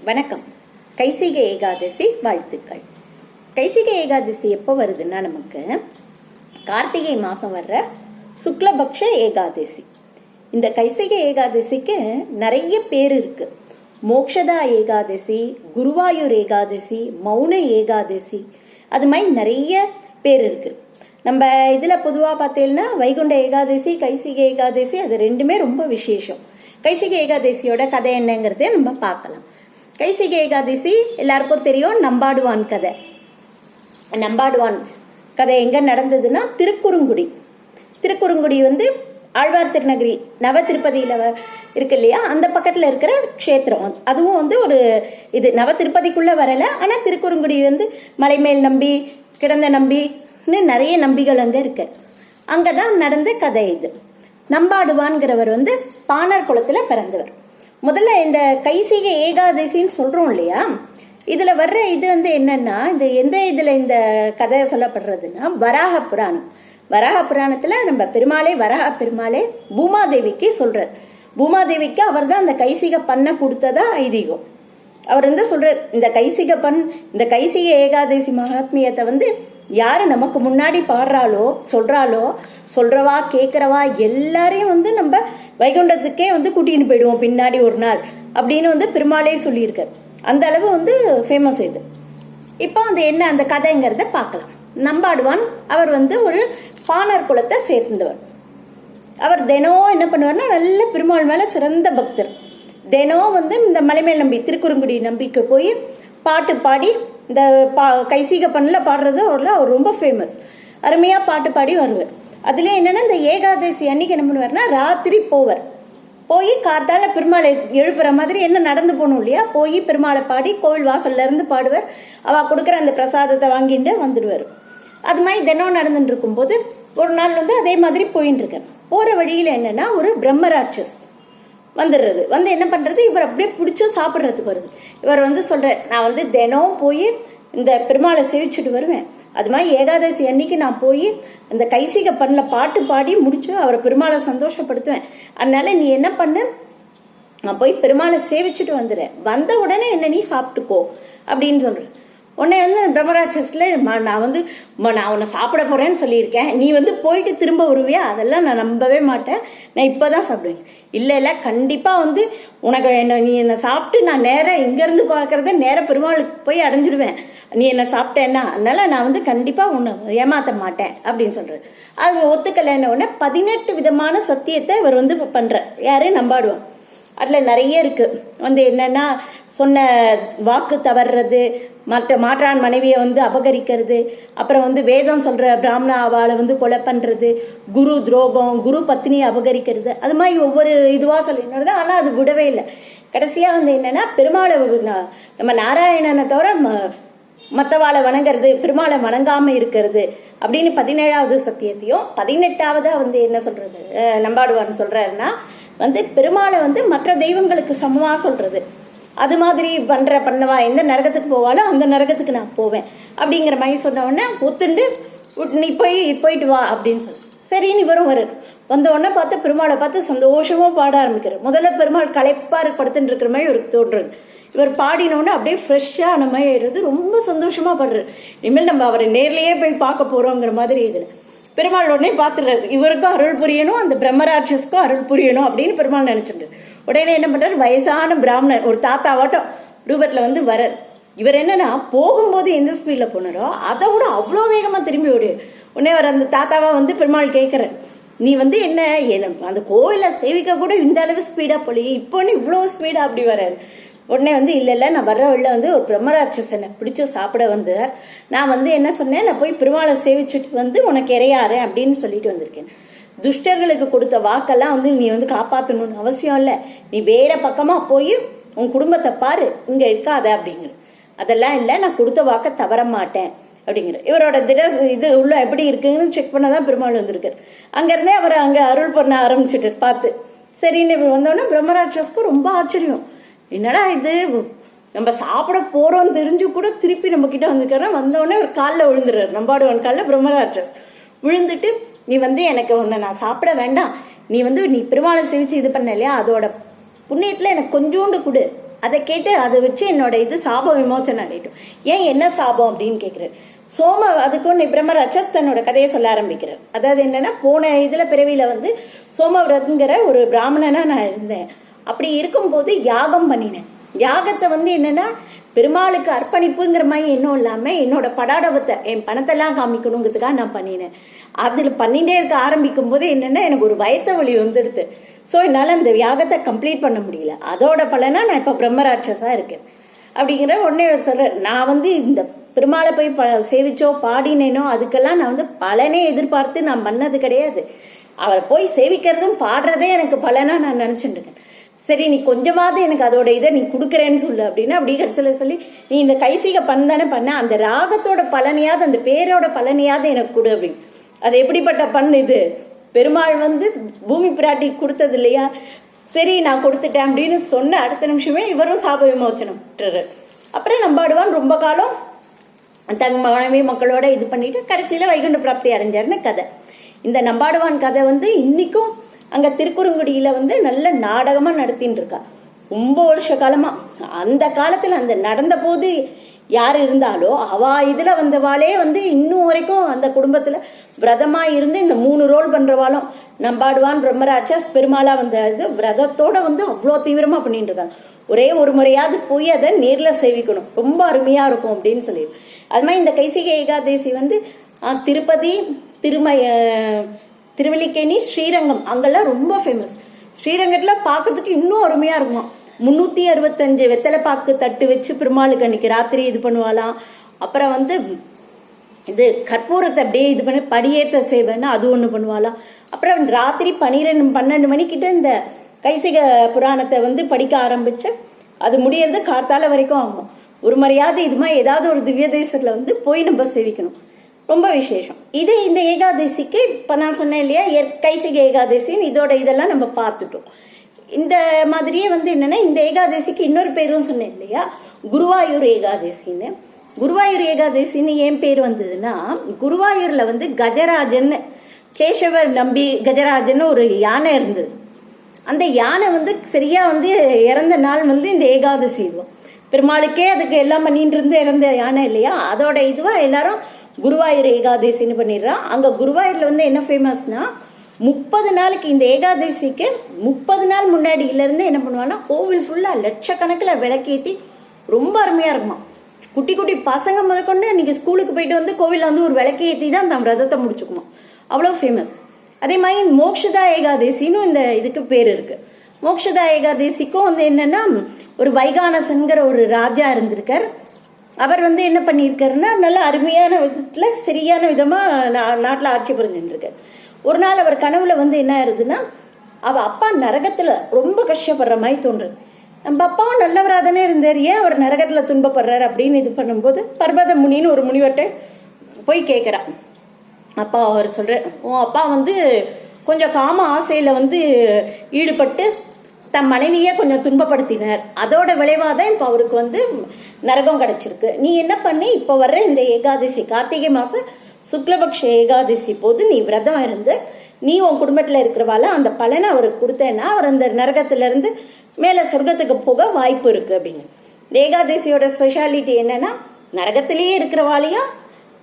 வணக்கம். கைசிகை ஏகாதசி வாழ்த்துக்கள். கைசிகை ஏகாதசி எப்போ வருதுன்னா நமக்கு கார்த்திகை மாதம் வர்ற சுக்லபக்ஷ ஏகாதசி. இந்த கைசிகை ஏகாதசிக்கு நிறைய பேர் இருக்கு. மோக்ஷதா ஏகாதசி, குருவாயூர் ஏகாதசி, மௌன ஏகாதசி, அது மாதிரி நிறைய பேர் இருக்கு. நம்ம இதில் பொதுவாக பார்த்தீங்கன்னா வைகுண்ட ஏகாதசி, கைசிகை ஏகாதசி, அது ரெண்டுமே ரொம்ப விசேஷம். கைசிகை ஏகாதசியோட கதை என்னங்கிறத நம்ம பார்க்கலாம். கைசிகை ஏகாதசி எல்லாருக்கும் தெரியும், நம்பாடுவான் கதை. நம்பாடுவான் கதை எங்க நடந்ததுன்னா திருக்குறுங்குடி. திருக்குறுங்குடி ஆழ்வார் திருநகரி நவ திருப்பதியில இருக்கு இல்லையா, அந்த பக்கத்துல இருக்கிற க்ஷேத்திரம். அதுவும் ஒரு இது நவ திருப்பதிக்குள்ள வரல, ஆனா திருக்குறுங்குடி மலைமேல் நம்பி, கிடந்த நம்பின்னு நிறைய நம்பிகள் அங்க இருக்கு. அங்கதான் நடந்த கதை இது. நம்பாடுவான்கிறவர் பாணர் குலத்துல பிறந்தவர். முதல்ல இந்த கைசிகை ஏகாதசின்னு சொல்றோம் இல்லையா, இதுல வர்ற இது என்னன்னா, இந்த கதை சொல்லப்படுறதுன்னா வராக புராணம். வராக புராணத்துல நம்ம பெருமாளே, வராக பெருமாளே பூமாதேவிக்கு சொல்றார். பூமாதேவிக்கு அவர் தான் அந்த கைசிக பண்ண கொடுத்ததா ஐதீகம். அவர் சொல்றார், இந்த கைசிகை ஏகாதசி மகாத்மியத்தை யாரு நமக்கு முன்னாடி பாடுறாளோ, சொல்றவா கேட்கிறவா எல்லாரையும் நம்ம வைகுண்டத்துக்கே கூட்டின்னு போயிடுவோம் பின்னாடி ஒரு நாள் அப்படின்னு பெருமாளே சொல்லியிருக்கார். அந்த அளவு ஃபேமஸ் இது. இப்போ என்ன அந்த கதைங்கிறத பார்க்கலாம். நம்பாடுவான் அவர் ஒரு பாணர் குலத்தை சேர்ந்தவர். அவர் தினம் என்ன பண்ணுவார்னா, நல்ல பெருமாள் மேல சிறந்த பக்தர். தினம் இந்த மலைமேல் நம்பி, திருக்குறுங்குடி நம்பிக்கை போய் பாட்டு பாடி, இந்த கைசிக பண்ணல பாடுறது அவர் ரொம்ப ஃபேமஸ். அருமையா பாட்டு பாடி வருவார். அதுல என்னன்னா, இந்த ஏகாதசி அன்னைக்கு என்ன பண்ணுவார்னா, ராத்திரி போய் கார்த்தால பெருமாளை எழுப்புற மாதிரி என்ன நடந்து போகணும் இல்லையா, போய் பெருமாளை பாடி கோவில் வாசல்ல இருந்து பாடுவார். அவ கொடுக்குற அந்த பிரசாதத்தை வாங்கிட்டு வந்துடுவார். அது மாதிரி தினம் நடந்துட்டு இருக்கும் போது ஒரு நாள் அதே மாதிரி போயின்னு இருக்கார். போற வழியில என்னன்னா, ஒரு பிரம்மராட்சஸ் வந்துடுறது. என்ன பண்றது, இவர் அப்படியே பிடிச்சி சாப்பிட்றதுக்கு வருது. இவர் சொல்ற, நான் தினம் போய் இந்த பெருமாளை சேவிச்சுட்டு வருவேன். அது மாதிரி ஏகாதசி அன்னைக்கு நான் போய் அந்த கைசிக பண்ணல பாட்டு பாடி முடிச்சு அவரை பெருமாளை சந்தோஷப்படுத்துவேன். அதனால நீ என்ன பண்ணு, நான் போய் பெருமாளை சேவிச்சுட்டு வந்துடுறேன், வந்த உடனே என்ன நீ சாப்பிட்டுக்கோ அப்படின்னு சொல்றேன். உன்னை பிரம்மராட்சஸ்ல நான் உன்னை சாப்பிட போறேன்னு சொல்லியிருக்கேன், நீ போயிட்டு திரும்ப வருவியா, அதெல்லாம் நான் நம்பவே மாட்டேன், நான் இப்பதான் சாப்பிடுவேன். இல்ல கண்டிப்பா உனக்கு நீ என்ன சாப்பிட்டு நான் நேரம் இங்க இருந்து பாக்குறத நேரம் பெருமாளுக்கு போய் அடைஞ்சிடுவேன், நீ என்ன சாப்பிட்டேன்னா, அதனால நான் கண்டிப்பா உன்னை ஏமாத்த மாட்டேன் அப்படின்னு சொல்றது. அது ஒத்துக்கலைன்ன உடனே 18 விதமான சத்தியத்தை இவர் பண்ற. யாரு, நம்பாடுவான். அதுல நிறைய இருக்கு. என்னன்னா, சொன்ன வாக்கு தவறுறது, மாற்றான் மனைவியை அபகரிக்கிறது, அப்புறம் வேதம் சொல்ற பிராமண அவளை கொலை பண்றது, குரு துரோகம், குரு பத்னியை அபகரிக்கிறது, அது மாதிரி ஒவ்வொரு இதுவா சொல்லினது. ஆனா அது விடவே இல்லை. கடைசியா என்னன்னா, பெருமாளை நம்ம நாராயணனை தவிர மத்தவாளை வணங்குறது, பெருமாளை வணங்காம இருக்கிறது அப்படின்னு 17வது சத்தியத்தையும் 18ஆவதா என்ன சொல்றது நம்பாடுவான்னு சொல்றாருன்னா, பெருமாளை மற்ற தெய்வங்களுக்கு சமமா சொல்றது. அது மாதிரி பண்ணவா எந்த நரகத்துக்கு போவாலோ அந்த நரகத்துக்கு நான் போவேன் அப்படிங்கிற மாதிரி சொன்ன உடனே ஒத்துண்டு, நீ போயிட்டு வா அப்படின்னு சொல்லு. சரின்னு இவரும் வர்றாரு. வந்த உடனே பார்த்து பெருமாளை பார்த்து சந்தோஷமா பாட ஆரம்பிக்கிறார். முதல்ல பெருமாள் களைப்பாரு படுத்துட்டு இருக்கிற மாதிரி இவருக்கு தோன்றது. இவர் பாடினோடனே அப்படியே ஃப்ரெஷ்ஷா அந்த மாதிரி ஆயிடுறது. ரொம்ப சந்தோஷமா பாடுறாரு. இனிமேல் நம்ம அவரை நேர்லயே போய் பார்க்க போறோங்கிற மாதிரி இதுல பெருமாள் உடனே பாத்துறாரு. இவருக்கும் அருள் புரியணும், அந்த பிரம்மராட்சஸ்க்கும் அருள் புரியணும் அப்படின்னு பெருமாள் நினைச்சிட்டு உடனே என்ன பண்றாரு, வயசான பிராமணர் ஒரு தாத்தாவாட்டம் ரூபத்துல வர்றார். இவர் என்னன்னா, போகும்போது எந்த ஸ்பீட்ல போனாரோ அதை விட அவ்வளோ வேகமா திரும்பி ஓடு. உடனே அவர் அந்த தாத்தாவா பெருமாள் கேட்கிறார், நீ என்ன அந்த கோயில சேவிக்க கூட இந்த அளவு ஸ்பீடா போலியே, இப்போ இவ்வளவு ஸ்பீடா அப்படி வர்றாரு. உடனே இல்ல நான் வர்ற வழியில ஒரு பிரம்மராட்சசனை பிடிச்சு சாப்பிட வந்தார். நான் என்ன சொன்னேன், நான் போய் பெருமாளை சேவிச்சுட்டு உனக்கு இறையாறேன் அப்படின்னு சொல்லிட்டு வந்திருக்கேன். துஷ்டர்களுக்கு கொடுத்த வாக்கெல்லாம் நீ காப்பாற்றணும்னு அவசியம் இல்லை, நீ வேற பக்கமா போய் உன் குடும்பத்தை பாரு, இங்க இருக்காத அப்படிங்கிற. அதெல்லாம் இல்லை, நான் கொடுத்த வாக்க தவற மாட்டேன் அப்படிங்கிற. இவரோட இது உள்ள எப்படி இருக்குன்னு செக் பண்ணதான் பெருமாள் வந்திருக்காரு. அங்க இருந்தே அவர் அங்க அருள் பண்ண ஆரம்பிச்சுட்டு பார்த்து சரின்னு இவர் வந்தோடனே பிரம்மராட்சஸ்க்கு ரொம்ப ஆச்சரியம். என்னடா இது, நம்ம சாப்பிட போறோம் தெரிஞ்சு கூட திருப்பி நம்ம கிட்ட வந்திருக்காரு. வந்தோடனே ஒரு காலில் விழுந்துடுறாரு. நம்பாடுவான் காலில் பிரம்மராட்சஸ் விழுந்துட்டு, நீ எனக்கு உன்னை நான் சாப்பிட வேண்டாம், நீ நீ பெருமாளை சேவிச்சு இது பண்ண இல்லையா, அதோட புண்ணியத்துல எனக்கு கொஞ்சோண்டு கொடு அதை கேட்டு அதை வச்சு என்னோட இது சாப விமோச்சனம் அடையட்டும். ஏன் என்ன சாபம் அப்படின்னு கேட்குறாரு. அதுக்கும் பிரம்மராட்சஸ் தன்னோட கதையை சொல்ல ஆரம்பிக்கிறார். அதாவது என்னன்னா, போன இதுல பிறவியில வந்து சோமவிரத்ங்கிற ஒரு பிராமணனா நான் இருந்தேன். அப்படி இருக்கும்போது யாகம் பண்ணினேன். யாகத்தை வந்து என்னன்னா பெருமாளுக்கு அர்ப்பணிப்புங்கிற மாதிரி இன்னும் இல்லாம என்னோட படாடவத்தை என் பணத்தெல்லாம் காமிக்கணுங்கிறதுக்காக நான் பண்ணினேன். அதுல பண்ணிட்டே இருக்க ஆரம்பிக்கும் போது என்னன்னா எனக்கு ஒரு வயத்த வலி வந்துடுது. ஸோ என்னால் அந்த யாகத்தை கம்ப்ளீட் பண்ண முடியல. அதோட பலனா நான் இப்போ பிரம்மராட்சஸா இருக்கேன் அப்படிங்கிற உடனே சொல்றேன். நான் வந்து இந்த பெருமாளை போய் சேவிச்சோ பாடினேனோ அதுக்கெல்லாம் நான் வந்து பலனே எதிர்பார்த்து நான் பண்ணது கிடையாது. அவரை போய் சேவிக்கிறதும் பாடுறதே எனக்கு பலனா நான் நினைச்சுட்டு இருக்கேன். சரி, நீ கொஞ்சமாவது எனக்கு அதோட இதை நீ கொடுக்குறேன்னு சொல்லு அப்படின்னு அப்படி கடைசியில் சொல்லி, நீ இந்த கைசிக பண்ணானே பண்ண, அந்த ராகத்தோட பலனையாவது அந்த பேரோட பலனையாவது எனக்கு கொடு அப்படின்னு. அது எப்படிப்பட்ட பண்ணு இது? பெருமாள் வந்து பூமி பிராட்டி கொடுத்தது இல்லையா? சரி, நான் கொடுத்துட்டேன் அப்படின்னு சொன்ன அடுத்த நிமிஷமே இவரும் சாப விமோச்சனம் விட்டுறாரு. அப்புறம் நம்பாடுவான் ரொம்ப காலம் தன் மனைவி மக்களோட இது பண்ணிட்டு கடைசியில வைகுண்ட பிராப்தி அடைஞ்சாருன்னு கதை. இந்த நம்பாடுவான் கதை வந்து இன்னைக்கும் அங்க திருக்குறுங்குடியில வந்து நல்ல நாடகமா நடத்தின்னு இருக்கா. ரொம்ப வருஷ காலமா. அந்த காலத்துல அந்த நடந்த போது யார் இருந்தாலோ அவ இதுல வந்தவாளே வந்து இன்னும் வரைக்கும் அந்த குடும்பத்துல விரதமா இருந்து இந்த 3 ரோல் பண்றவாளும் நம்பாடுவான், பிரம்மராட்சஸ், பெருமாளா வந்த இது விரதத்தோட வந்து அவ்வளோ தீவிரமா பண்ணிட்டு இருக்காங்க. ஒரே ஒரு முறையாவது போய் அதை நேர்ல சேவிக்கணும், ரொம்ப அருமையா இருக்கும் அப்படின்னு சொல்லி. அது மாதிரி இந்த கைசிகை ஏகாதசி வந்து திருப்பதி, திருவல்லிக்கேணி, ஸ்ரீரங்கம் அங்கெல்லாம் ரொம்ப ஃபேமஸ். ஸ்ரீரங்கத்துல பார்க்கறதுக்கு இன்னும் அருமையா இருக்குமா. 365 வெத்தலை பாக்கு தட்டு வச்சு பெருமாளுக்கு அன்னைக்கு ராத்திரி இது பண்ணுவாளாம். அப்புறம் வந்து இது கற்பூரத்தை அப்படியே இது பண்ணி படியேற்ற சேவைன்னு அது ஒன்று பண்ணுவாளாம். அப்புறம் ராத்திரி 12 மணிக்கிட்ட இந்த கைசிக புராணத்தை வந்து படிக்க ஆரம்பிச்சு அது முடியறது கார்த்தால வரைக்கும் ஆகும். ஒரு முறையாவது இது மாதிரி ஏதாவது ஒரு திவ்ய தேசத்துல வந்து போய் நம்ம சேவிக்கணும், ரொம்ப விசேஷம். இது இந்த ஏகாதசிக்கு இப்ப நான் சொன்னேன் இல்லையா, கைசிக ஏகாதசின்னு இதோட இதெல்லாம் நம்ம பார்த்துட்டோம். இந்த மாதிரியே வந்து என்னன்னா இந்த ஏகாதசிக்கு இன்னொரு பேரும் சொன்னேன் இல்லையா, குருவாயூர் ஏகாதசின்னு. குருவாயூர் ஏகாதசின்னு ஏன் பேர் வந்ததுன்னா, குருவாயூர்ல வந்து கஜராஜன், கேசவர் நம்பி கஜராஜன் ஒரு யானை இருந்தது. அந்த யானை வந்து சரியா வந்து இறந்த நாள் வந்து இந்த ஏகாதசி இதுவும் பெருமாளுக்கே அதுக்கு எல்லாம் பண்ணிட்டு இருந்து இறந்த யானை இல்லையா, அதோட இதுவா எல்லாரும் குருவாயூர் ஏகாதசின்னு பண்ணிடுறான். அங்க குருவாயூர்ல வந்து என்ன ஃபேமஸ்னா 30 நாளுக்கு இந்த ஏகாதசிக்கு 30 நாள் முன்னாடியில இருந்து என்ன பண்ணுவாங்கன்னா கோவில் ஃபுல்லா லட்சக்கணக்கில் விளக்கேற்றி ரொம்ப அருமையா இருக்குமா. குட்டி குட்டி பசங்க முதற்கொண்டு இன்னைக்கு ஸ்கூலுக்கு போயிட்டு வந்து கோவில்ல வந்து ஒரு விளக்கேற்றி தான் தம் ரதத்தை முடிச்சுக்குமா, அவ்வளோ ஃபேமஸ். அதே மாதிரி மோக்ஷதா ஏகாதசின்னு இந்த இதுக்கு பேர் இருக்கு. மோக்ஷதா ஏகாதசிக்கும் வந்து என்னன்னா ஒரு வைகானசன்கிற ஒரு ராஜா இருந்திருக்கார். அவர் வந்து என்ன பண்ணியிருக்காருன்னா நல்ல அருமையான விதத்துல சரியான விதமா நாட்டில் ஆட்சி புரிஞ்சுருக்கார். ஒரு நாள் அவர் கனவுல வந்து என்ன ஆயிருதுன்னா, அவ அப்பா நரகத்துல ரொம்ப கஷ்டப்படுற மாதிரி தோன்றுது. நம்ம அப்பாவும் நல்லவராக தானே இருந்தார், ஏன் அவர் நரகத்துல துன்பப்படுறாரு அப்படின்னு இது பண்ணும்போது பர்வத முனின்னு ஒரு முனிவர்கிட்ட போய் கேட்குறா. அப்பா அவர் சொல்ற, உன் அப்பா வந்து கொஞ்சம் காம ஆசையில வந்து ஈடுபட்டு தன் மனைவியே கொஞ்சம் துன்பப்படுத்தினார். அதோட விளைவாதான் இப்ப அவருக்கு வந்து நரகம் கிடைச்சிருக்கு. நீ என்ன பண்ணி இப்ப வர்ற இந்த ஏகாதசி கார்த்திகை மாசம் சுக்லபக்ஷ ஏகாதசி போது நீ விரதம் இருந்து நீ உன் குடும்பத்துல இருக்கிறவால அந்த பலனை அவருக்கு கொடுத்தேன்னா அவர் அந்த நரகத்துல இருந்து மேல சொர்க்கத்துக்கு போக வாய்ப்பு இருக்கு அப்படின்னு. ஏகாதசியோட ஸ்பெஷாலிட்டி என்னன்னா நரகத்திலேயே இருக்கிறவாளையும்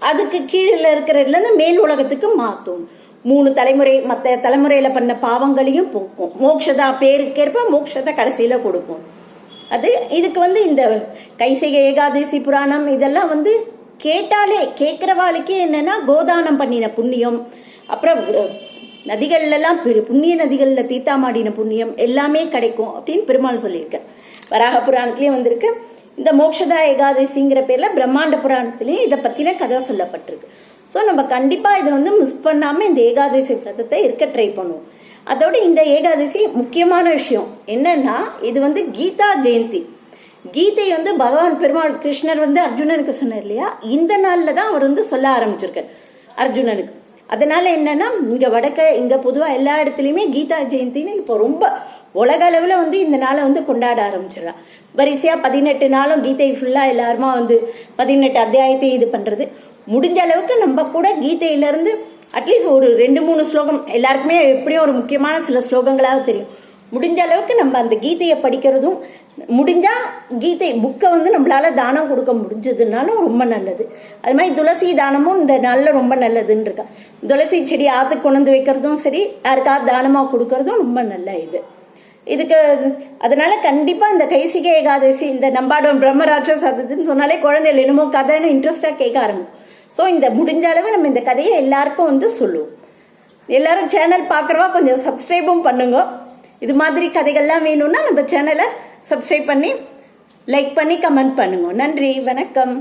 அதுக்கு கீழே இருக்கிறதுல இருந்து மேல் உலகத்துக்கு மாத்தும். 3 தலைமுறை மற்ற தலைமுறையில பண்ண பாவங்களையும் போக்கும். மோக்ஷதா பேருக்கேற்ப மோக்ஷத்தை கடைசியில கொடுக்கும். அது இதுக்கு வந்து இந்த கைசிகை ஏகாதசி புராணம் இதெல்லாம் வந்து கேட்டாலே கேட்கிறவாளுக்கே என்னன்னா கோதானம் பண்ணின புண்ணியம், அப்புறம் நதிகள்ல எல்லாம் புண்ணிய நதிகள்ல தீர்த்தாமாடின புண்ணியம் எல்லாமே கிடைக்கும் அப்படின்னு பெருமாள் சொல்லியிருக்கார். வராக புராணத்திலயும் வந்திருக்கு. இந்த மோக்ஷதா ஏகாதசிங்கிற பேர்ல பிரம்மாண்ட புராணத்திலயும் இதை பத்தின கதை சொல்லப்பட்டிருக்கு. ஸோ நம்ம கண்டிப்பா இதை வந்து மிஸ் பண்ணாம இந்த ஏகாதசி விரதத்தை இருக்க ட்ரை பண்ணுவோம். அதோட இந்த ஏகாதசி முக்கியமான விஷயம் என்னன்னா இது வந்து கீதா ஜெயந்தி. கீதை வந்து பகவான் பெருமாள் கிருஷ்ணர் வந்து அர்ஜுனனுக்கு சொன்னார் இல்லையா, இந்த நாள்ல தான் அவர் வந்து சொல்ல ஆரம்பிச்சிருக்கார் அர்ஜுனனுக்கு. அதனால என்னன்னா இங்க பொதுவா எல்லா இடத்துலயுமே கீதா ஜெயந்தின்னு இப்போ ரொம்ப உலக அளவுல வந்து இந்த நாளை வந்து கொண்டாட ஆரம்பிச்சிடலாம். வரிசையா 18 நாளும் கீதை ஃபுல்லா எல்லாருமா வந்து 18 அத்தியாயத்தையும் இது பண்றது. முடிஞ்ச அளவுக்கு நம்ம கூட கீதையில இருந்து அட்லீஸ்ட் ஒரு 2-3 ஸ்லோகம், எல்லாருக்குமே எப்படியும் ஒரு முக்கியமான சில ஸ்லோகங்களாவது தெரியும், முடிஞ்ச அளவுக்கு நம்ம அந்த கீதையை படிக்கிறதும் முடிஞ்சா கீதை புக்கை வந்து நம்மளால தானம் கொடுக்க முடிஞ்சதுனாலும் ரொம்ப நல்லது. அது மாதிரி துளசி தானமும் இந்த நாளில் ரொம்ப நல்லதுன்னு இருக்கா. துளசி செடி ஆற்றுக்கு கொண்டு வந்து வைக்கிறதும் சரி, யாருக்காவது தானமாக கொடுக்கறதும் ரொம்ப நல்ல இதுக்கு. அதனால கண்டிப்பா இந்த கைசிகை ஏகாதசி, இந்த நம்பாடம் பிரம்மராட்சஸ் அதுன்னு சொன்னாலே குழந்தைகள் என்னமோ கதைன்னு இன்ட்ரெஸ்டா கேட்க ஆரம்பிக்கும். ஸோ இந்த முடிஞ்ச அளவு நம்ம இந்த கதையை எல்லாருக்கும் வந்து சொல்லுவோம். எல்லாரும் சேனல் பார்க்குறவா கொஞ்சம் சப்ஸ்கிரைபும் பண்ணுங்க. இது மாதிரி கதைகள்லாம் வேணும்னா நம்ம சேனலை சப்ஸ்கிரைப் பண்ணி லைக் பண்ணி கமெண்ட் பண்ணுங்க. நன்றி, வணக்கம்.